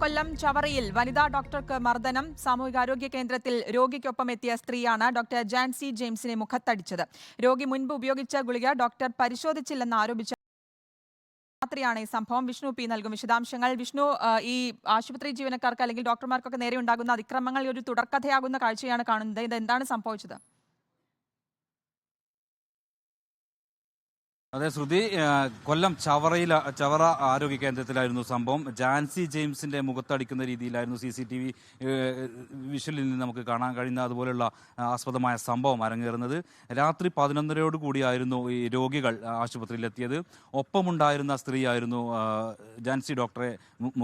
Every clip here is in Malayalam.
കൊല്ലം ചവറയിൽ വനിതാ ഡോക്ടർക്ക് മർദ്ദനം. സാമൂഹികാരോഗ്യ കേന്ദ്രത്തിൽ രോഗിക്കൊപ്പം എത്തിയ സ്ത്രീയാണ് ഡോക്ടർ ജാൻസി ജെയിംസിനെ മുഖത്തടിച്ചത്. രോഗി മുൻപ് ഉപയോഗിച്ച ഗുളിക ഡോക്ടർ പരിശോധിച്ചില്ലെന്ന് ആരോപിച്ച രാത്രിയാണ് ഈ സംഭവം. വിഷ്ണു പി നൽകും വിശദാംശങ്ങൾ. വിഷ്ണു, ഈ ആശുപത്രി ജീവനക്കാർക്ക് അല്ലെങ്കിൽ ഡോക്ടർമാർക്കൊക്കെ നേരെ ഉണ്ടാകുന്ന അതിക്രമങ്ങൾ ഒരു തുടർക്കഥയാകുന്ന കാഴ്ചയാണ് കാണുന്നത്. ഇത് എന്താണ് സംഭവിച്ചത്? അതെ ശ്രുതി, കൊല്ലം ചവറ ആരോഗ്യ കേന്ദ്രത്തിലായിരുന്നു സംഭവം. ജാൻസി ജെയിംസിന്റെ മുഖത്തടിക്കുന്ന രീതിയിലായിരുന്നു CCTV വിഷ്വലിൽ നിന്ന് നമുക്ക് കാണാൻ കഴിയുന്ന അതുപോലുള്ള ആസ്പദമായ സംഭവം അരങ്ങേറുന്നത്. രാത്രി 11:30 കൂടിയായിരുന്നു ഈ രോഗികൾ ആശുപത്രിയിലെത്തിയത്. ഒപ്പമുണ്ടായിരുന്ന സ്ത്രീയായിരുന്നു ജാൻസി ഡോക്ടറെ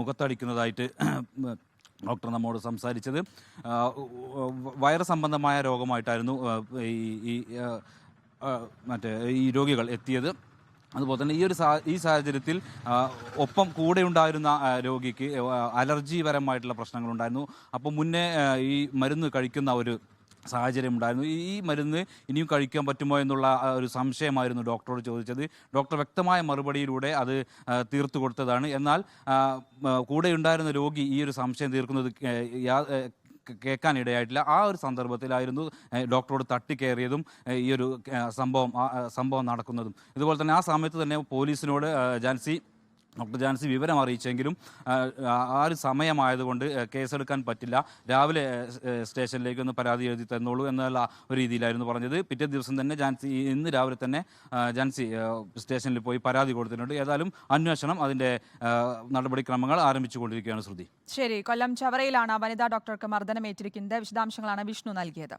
മുഖത്തടിക്കുന്നതായിട്ട് ഡോക്ടർ നമ്മോട് സംസാരിച്ചത്. വൈറസ് സംബന്ധമായ രോഗമായിട്ടായിരുന്നു ഈ രോഗികൾ എത്തിയത്. അതുപോലെ തന്നെ ഈ സാഹചര്യത്തിൽ ഒപ്പം കൂടെ ഉണ്ടായിരുന്ന രോഗിക്ക് അലർജിപരമായിട്ടുള്ള പ്രശ്നങ്ങളുണ്ടായിരുന്നു. അപ്പോൾ മുന്നേ ഈ മരുന്ന് കഴിക്കുന്ന ഒരു സാഹചര്യം ഉണ്ടായിരുന്നു. ഈ മരുന്ന് ഇനിയും കഴിക്കാൻ പറ്റുമോ എന്നുള്ള ഒരു സംശയമായിരുന്നു ഡോക്ടറോട് ചോദിച്ചത്. ഡോക്ടർ വ്യക്തമായ മറുപടിയിലൂടെ അത് തീർത്തു കൊടുത്തതാണ്. എന്നാൽ കൂടെ ഉണ്ടായിരുന്ന രോഗി ഈ ഒരു സംശയം തീർക്കുന്നത് കേൾക്കാനിടയായിട്ടില്ല. ആ ഒരു സന്ദർഭത്തിലായിരുന്നു ഡോക്ടറോട് തട്ടിക്കയറിയതും ഈ ഒരു സംഭവം നടക്കുന്നതും. ഇതുപോലെ തന്നെ ആ സമയത്ത് തന്നെ പോലീസിനോട് ഡോക്ടർ ജാൻസി വിവരം അറിയിച്ചെങ്കിലും ആ ഒരു സമയമായതുകൊണ്ട് കേസെടുക്കാൻ പറ്റില്ല, രാവിലെ സ്റ്റേഷനിലേക്ക് ഒന്ന് പരാതി എഴുതി തന്നോളൂ എന്നുള്ള ഒരു രീതിയിലായിരുന്നു പറഞ്ഞത്. പിറ്റേ ദിവസം തന്നെ ഇന്ന് രാവിലെ തന്നെ ജാൻസി സ്റ്റേഷനിൽ പോയി പരാതി കൊടുത്തിട്ടുണ്ട്. ഏതായാലും അന്വേഷണം അതിൻ്റെ നടപടിക്രമങ്ങൾ ആരംഭിച്ചുകൊണ്ടിരിക്കുകയാണ്. ശ്രുതി, ശരി. കൊല്ലം ചവറയിലാണ് വനിതാ ഡോക്ടർക്ക് മർദ്ദനമേറ്റിരിക്കുന്നത്. വിശദാംശങ്ങളാണ് വിഷ്ണു നൽകിയത്.